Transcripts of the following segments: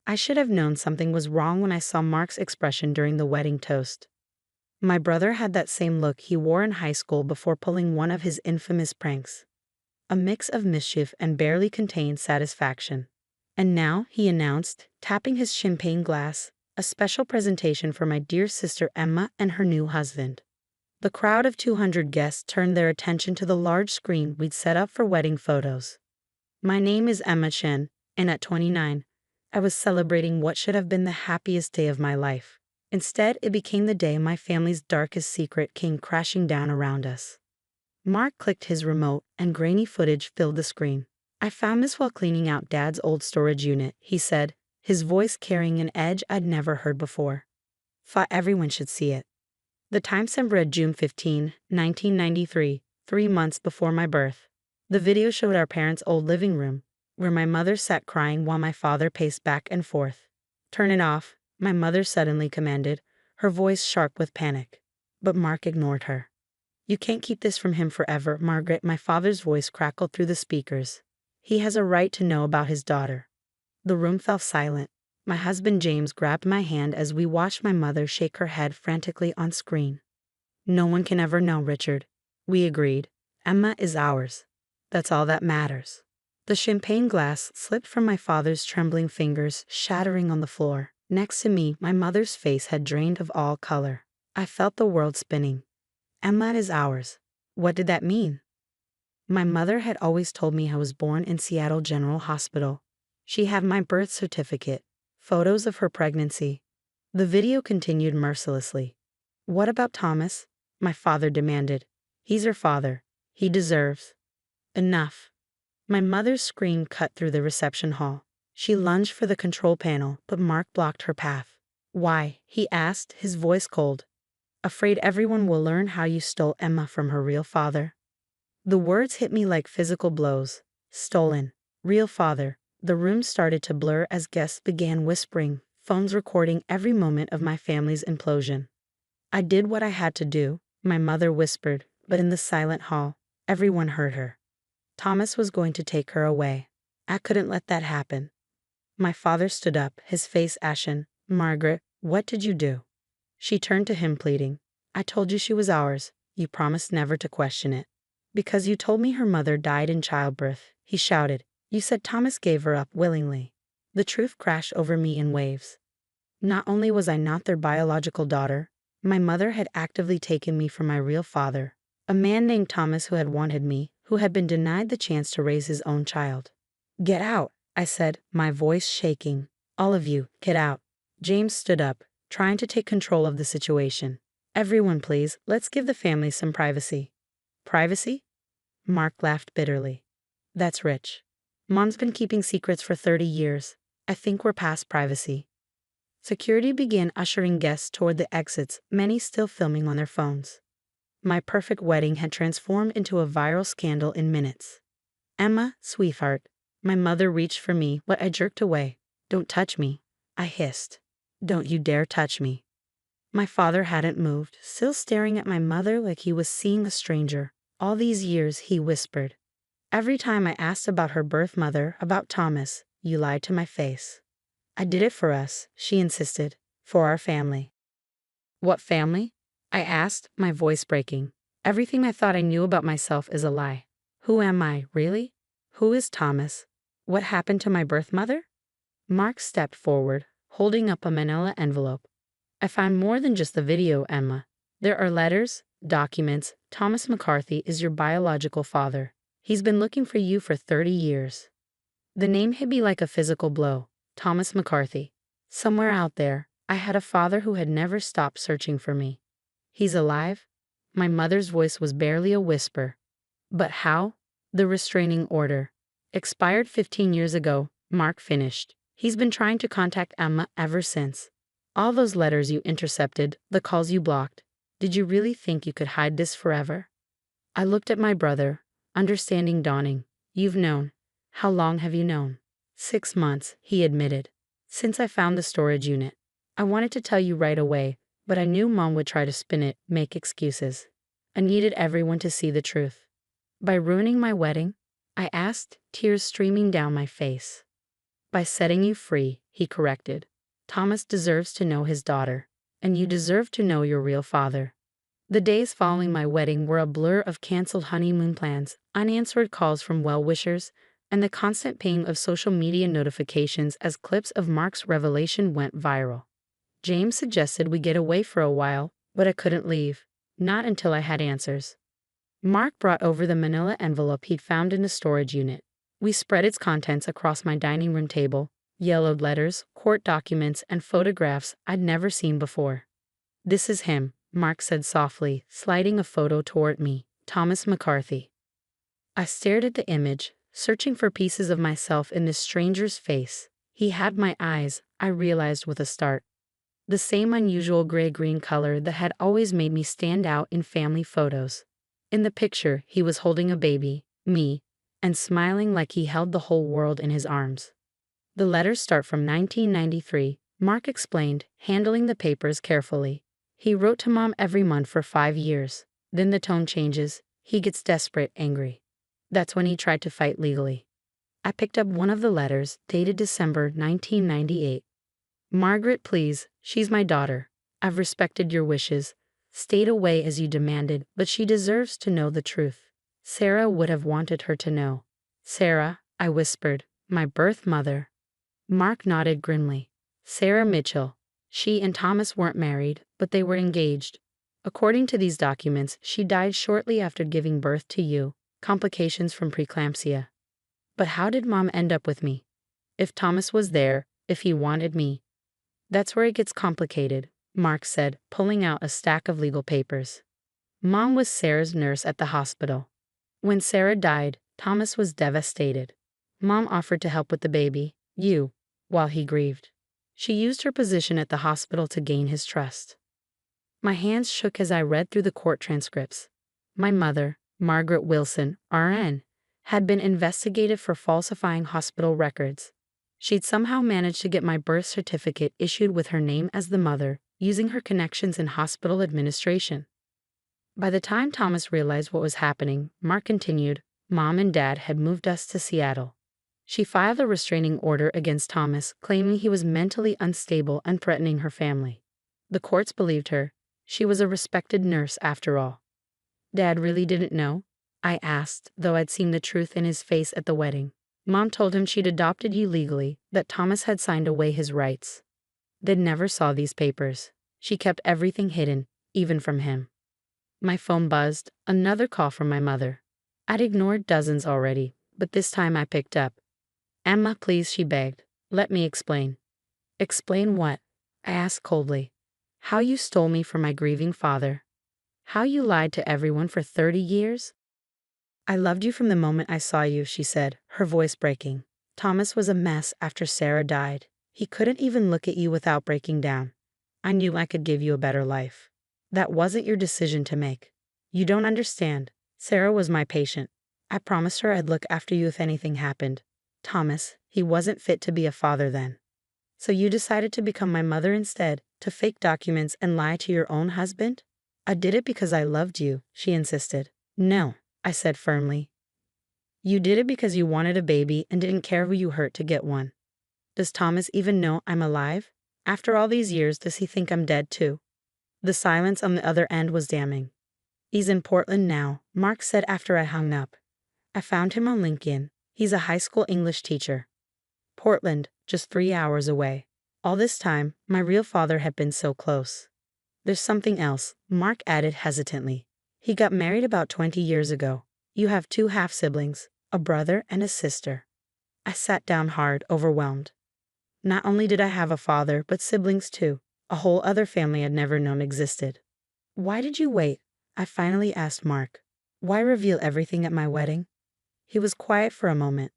I should have known something was wrong when I saw Mark's expression during the wedding toast. My brother had that same look he wore in high school before pulling one of his infamous pranks. A mix of mischief and barely contained satisfaction. And now, he announced, tapping his champagne glass, a special presentation for my dear sister Emma and her new husband. The crowd of 200 guests turned their attention to the large screen we'd set up for wedding photos. My name is Emma Chen, and at 29, I was celebrating what should have been the happiest day of my life. Instead, it became the day my family's darkest secret came crashing down around us. Mark clicked his remote, and grainy footage filled the screen. I found this while cleaning out Dad's old storage unit, he said, his voice carrying an edge I'd never heard before. Thought everyone should see it. The timestamp read June 15, 1993, 3 months before my birth. The video showed our parents' old living room, where my mother sat crying while my father paced back and forth. "Turn it off," my mother suddenly commanded, her voice sharp with panic. But Mark ignored her. "You can't keep this from him forever, Margaret," my father's voice crackled through the speakers. "He has a right to know about his daughter." The room fell silent. My husband James grabbed my hand as we watched my mother shake her head frantically on screen. "No one can ever know, Richard," we agreed. "Emma is ours. That's all that matters." The champagne glass slipped from my father's trembling fingers, shattering on the floor. Next to me, my mother's face had drained of all color. I felt the world spinning. "Emma is ours." What did that mean? My mother had always told me I was born in Seattle General Hospital. She had my birth certificate, photos of her pregnancy. The video continued mercilessly. "What about Thomas?" my father demanded. "He's her father. He deserves." Enough. My mother's scream cut through the reception hall. She lunged for the control panel, but Mark blocked her path. "Why?" he asked, his voice cold. "Afraid everyone will learn how you stole Emma from her real father." The words hit me like physical blows. Stolen. Real father. The room started to blur as guests began whispering, phones recording every moment of my family's implosion. "I did what I had to do," my mother whispered, but in the silent hall, everyone heard her. Thomas was going to take her away. I couldn't let that happen. My father stood up, his face ashen. "Margaret, what did you do?" She turned to him pleading. "I told you she was ours. You promised never to question it." "Because you told me her mother died in childbirth," he shouted. "You said Thomas gave her up willingly." The truth crashed over me in waves. Not only was I not their biological daughter, my mother had actively taken me from my real father, a man named Thomas who had wanted me, who had been denied the chance to raise his own child. "Get out," I said, my voice shaking. "All of you, get out." James stood up, trying to take control of the situation. "Everyone, please, let's give the family some privacy." "Privacy?" Mark laughed bitterly. "That's rich. Mom's been keeping secrets for 30 years. I think we're past privacy." Security began ushering guests toward the exits, many still filming on their phones. My perfect wedding had transformed into a viral scandal in minutes. "Emma, sweetheart." My mother reached for me, but I jerked away. "Don't touch me," I hissed. "Don't you dare touch me." My father hadn't moved, still staring at my mother like he was seeing a stranger. "All these years," he whispered. "Every time I asked about her birth mother, about Thomas, you lied to my face." "I did it for us," she insisted. "For our family." "What family?" I asked, my voice breaking. Everything I thought I knew about myself is a lie. Who am I, really? Who is Thomas? What happened to my birth mother? Mark stepped forward, holding up a manila envelope. "I found more than just the video, Emma. There are letters, documents. Thomas McCarthy is your biological father. He's been looking for you for 30 years. The name hit me like a physical blow. Thomas McCarthy. Somewhere out there, I had a father who had never stopped searching for me. He's alive? My mother's voice was barely a whisper. But how? The restraining order. Expired 15 years ago, Mark finished. He's been trying to contact Emma ever since. All those letters you intercepted, the calls you blocked. Did you really think you could hide this forever? I looked at my brother, understanding dawning. You've known. How long have you known? 6 months, he admitted. Since I found the storage unit. I wanted to tell you right away, but I knew Mom would try to spin it, make excuses. I needed everyone to see the truth. By ruining my wedding? I asked, tears streaming down my face. By setting you free, he corrected. Thomas deserves to know his daughter. And you deserve to know your real father. The days following my wedding were a blur of canceled honeymoon plans, unanswered calls from well-wishers, and the constant ping of social media notifications as clips of Mark's revelation went viral. James suggested we get away for a while, but I couldn't leave. Not until I had answers. Mark brought over the manila envelope he'd found in a storage unit. We spread its contents across my dining room table, yellowed letters, court documents, and photographs I'd never seen before. "This is him," Mark said softly, sliding a photo toward me. "Thomas McCarthy." I stared at the image, searching for pieces of myself in this stranger's face. He had my eyes, I realized with a start. The same unusual gray-green color that had always made me stand out in family photos. In the picture, he was holding a baby, me, and smiling like he held the whole world in his arms. "The letters start from 1993, Mark explained, handling the papers carefully. "He wrote to Mom every month for 5 years. Then the tone changes. He gets desperate, angry. That's when he tried to fight legally." I picked up one of the letters, dated December 1998. "Margaret, please, she's my daughter. I've respected your wishes, stayed away as you demanded, but she deserves to know the truth. Sarah would have wanted her to know." "Sarah," I whispered, "my birth mother." Mark nodded grimly. "Sarah Mitchell. She and Thomas weren't married, but they were engaged. According to these documents, she died shortly after giving birth to you, complications from preeclampsia. But how did Mom end up with me? If Thomas was there, if he wanted me." "That's where it gets complicated," Mark said, pulling out a stack of legal papers. "Mom was Sarah's nurse at the hospital. When Sarah died, Thomas was devastated. Mom offered to help with the baby, you, while he grieved. She used her position at the hospital to gain his trust." My hands shook as I read through the court transcripts. My mother, Margaret Wilson, RN, had been investigated for falsifying hospital records. She'd somehow managed to get my birth certificate issued with her name as the mother, using her connections in hospital administration. By the time Thomas realized what was happening, Mark continued, Mom and Dad had moved us to Seattle. She filed a restraining order against Thomas, claiming he was mentally unstable and threatening her family. The courts believed her. She was a respected nurse after all. "Dad really didn't know?" I asked, though I'd seen the truth in his face at the wedding. "Mom told him she'd adopted you legally, that Thomas had signed away his rights. Dad never saw these papers. She kept everything hidden, even from him." My phone buzzed, another call from my mother. I'd ignored dozens already, but this time I picked up. "Emma, please," she begged. "Let me explain." "Explain what?" I asked coldly. "How you stole me from my grieving father. How you lied to everyone for 30 years? "I loved you from the moment I saw you," she said, her voice breaking. "Thomas was a mess after Sarah died. He couldn't even look at you without breaking down. I knew I could give you a better life. That wasn't your decision to make. You don't understand. Sarah was my patient. I promised her I'd look after you if anything happened. Thomas, he wasn't fit to be a father then. So you decided to become my mother instead, to fake documents and lie to your own husband?" "I did it because I loved you," she insisted. "No," I said firmly. "You did it because you wanted a baby and didn't care who you hurt to get one. Does Thomas even know I'm alive? After all these years, does he think I'm dead too?" The silence on the other end was damning. "He's in Portland now," Mark said after I hung up. "I found him on LinkedIn. He's a high school English teacher. Portland, just 3 hours away. All this time, my real father had been so close." "There's something else," Mark added hesitantly. "He got married about 20 years ago. You have 2 half-siblings, a brother and a sister." I sat down hard, overwhelmed. Not only did I have a father, but siblings too. A whole other family I'd never known existed. "Why did you wait?" I finally asked Mark. "Why reveal everything at my wedding?" He was quiet for a moment.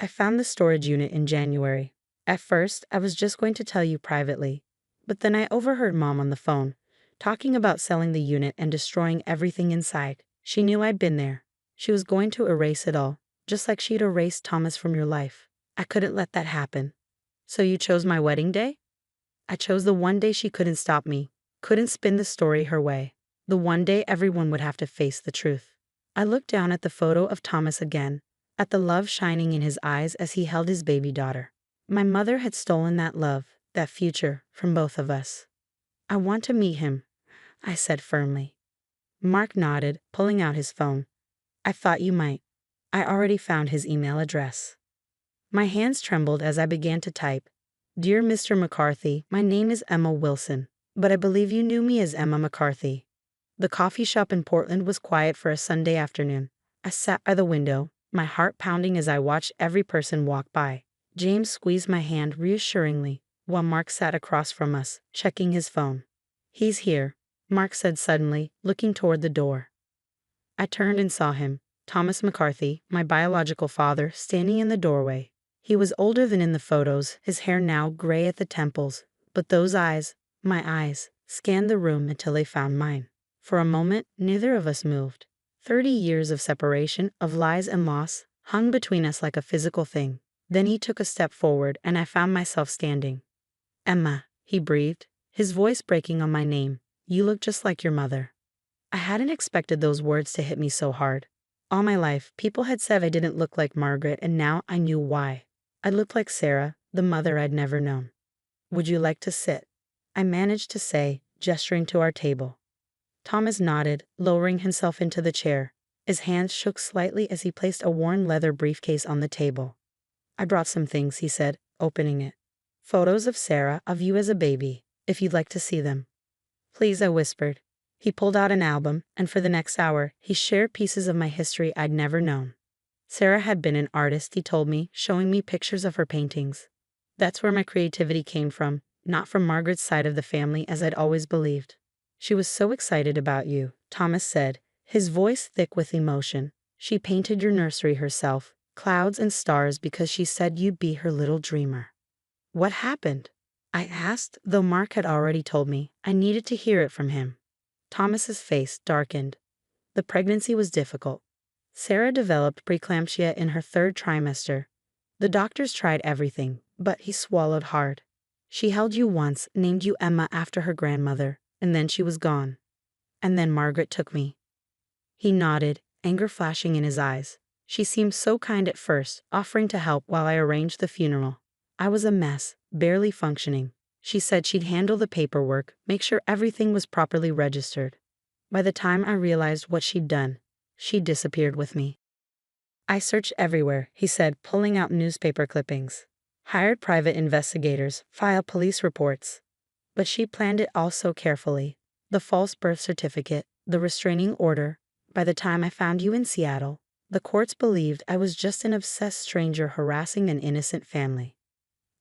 "I found the storage unit in January. At first, I was just going to tell you privately. But then I overheard Mom on the phone, talking about selling the unit and destroying everything inside. She knew I'd been there. She was going to erase it all, just like she'd erased Thomas from your life. I couldn't let that happen." "So you chose my wedding day?" "I chose the one day she couldn't stop me, couldn't spin the story her way. The one day everyone would have to face the truth." I looked down at the photo of Thomas again, at the love shining in his eyes as he held his baby daughter. My mother had stolen that love, that future, from both of us. I want to meet him, I said firmly. Mark nodded, pulling out his phone. I thought you might. I already found his email address. My hands trembled as I began to type. Dear Mr. McCarthy, my name is Emma Wilson, but I believe you knew me as Emma McCarthy. The coffee shop in Portland was quiet for a Sunday afternoon. I sat by the window, my heart pounding as I watched every person walk by. James squeezed my hand reassuringly, while Mark sat across from us, checking his phone. He's here, Mark said suddenly, looking toward the door. I turned and saw him, Thomas McCarthy, my biological father, standing in the doorway. He was older than in the photos, his hair now gray at the temples, but those eyes, my eyes, scanned the room until they found mine. For a moment, neither of us moved. 30 years of separation, of lies and loss, hung between us like a physical thing. Then he took a step forward and I found myself standing. Emma, he breathed, his voice breaking on my name. You look just like your mother. I hadn't expected those words to hit me so hard. All my life, people had said I didn't look like Margaret, and now I knew why. I looked like Sarah, the mother I'd never known. Would you like to sit? I managed to say, gesturing to our table. Thomas nodded, lowering himself into the chair. His hands shook slightly as he placed a worn leather briefcase on the table. I brought some things, he said, opening it. Photos of Sarah, of you as a baby, if you'd like to see them. Please, I whispered. He pulled out an album, and for the next hour, he shared pieces of my history I'd never known. Sarah had been an artist, he told me, showing me pictures of her paintings. That's where my creativity came from, not from Margaret's side of the family as I'd always believed. She was so excited about you, Thomas said, his voice thick with emotion. She painted your nursery herself, clouds and stars, because she said you'd be her little dreamer. What happened? I asked, though Mark had already told me. I needed to hear it from him. Thomas's face darkened. The pregnancy was difficult. Sarah developed preeclampsia in her 3rd trimester. The doctors tried everything, but he swallowed hard. She held you once, named you Emma after her grandmother, and then she was gone. And then Margaret took me. He nodded, anger flashing in his eyes. She seemed so kind at first, offering to help while I arranged the funeral. I was a mess, barely functioning. She said she'd handle the paperwork, make sure everything was properly registered. By the time I realized what she'd done, she disappeared with me. I searched everywhere, he said, pulling out newspaper clippings. Hired private investigators, filed police reports. But she planned it all so carefully. The false birth certificate, the restraining order. By the time I found you in Seattle, the courts believed I was just an obsessed stranger harassing an innocent family.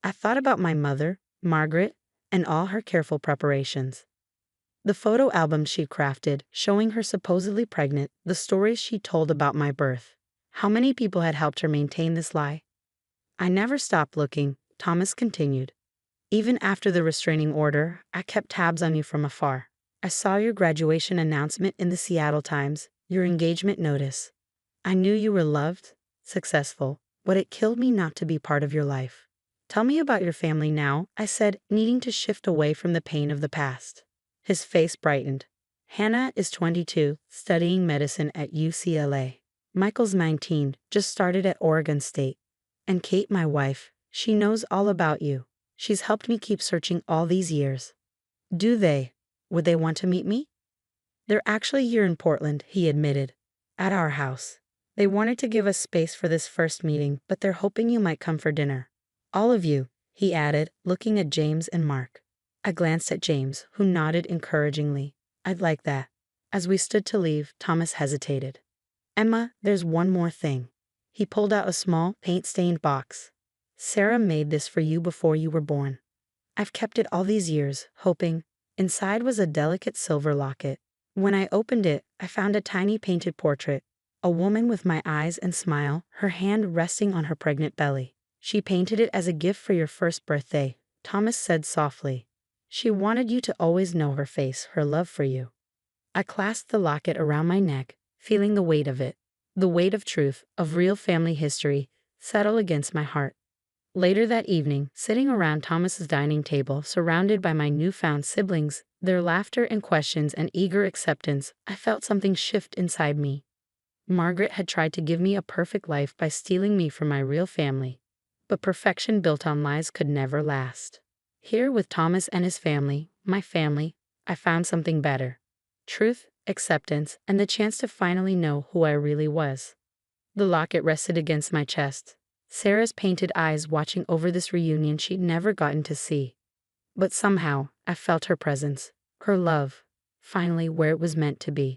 I thought about my mother, Margaret, and all her careful preparations. The photo album she'd crafted, showing her supposedly pregnant, the stories she told about my birth. How many people had helped her maintain this lie? I never stopped looking, Thomas continued. Even after the restraining order, I kept tabs on you from afar. I saw your graduation announcement in the Seattle Times, your engagement notice. I knew you were loved, successful, but it killed me not to be part of your life. Tell me about your family now, I said, needing to shift away from the pain of the past. His face brightened. Hannah is 22, studying medicine at UCLA. Michael's 19, just started at Oregon State. And Kate, my wife, she knows all about you. She's helped me keep searching all these years. Would they want to meet me? They're actually here in Portland, he admitted. At our house. They wanted to give us space for this first meeting, but they're hoping you might come for dinner. All of you, he added, looking at James and Mark. I glanced at James, who nodded encouragingly. I'd like that. As we stood to leave, Thomas hesitated. Emma, there's one more thing. He pulled out a small, paint-stained box. Sarah made this for you before you were born. I've kept it all these years, hoping. Inside was a delicate silver locket. When I opened it, I found a tiny painted portrait. A woman with my eyes and smile, her hand resting on her pregnant belly. She painted it as a gift for your first birthday, Thomas said softly. She wanted you to always know her face, her love for you. I clasped the locket around my neck, feeling the weight of it. The weight of truth, of real family history, settle against my heart. Later that evening, sitting around Thomas's dining table, surrounded by my newfound siblings, their laughter and questions and eager acceptance, I felt something shift inside me. Margaret had tried to give me a perfect life by stealing me from my real family. But perfection built on lies could never last. Here, with Thomas and his family, my family, I found something better: truth, acceptance, and the chance to finally know who I really was. The locket rested against my chest, Sarah's painted eyes watching over this reunion she'd never gotten to see. But somehow, I felt her presence, her love, finally where it was meant to be.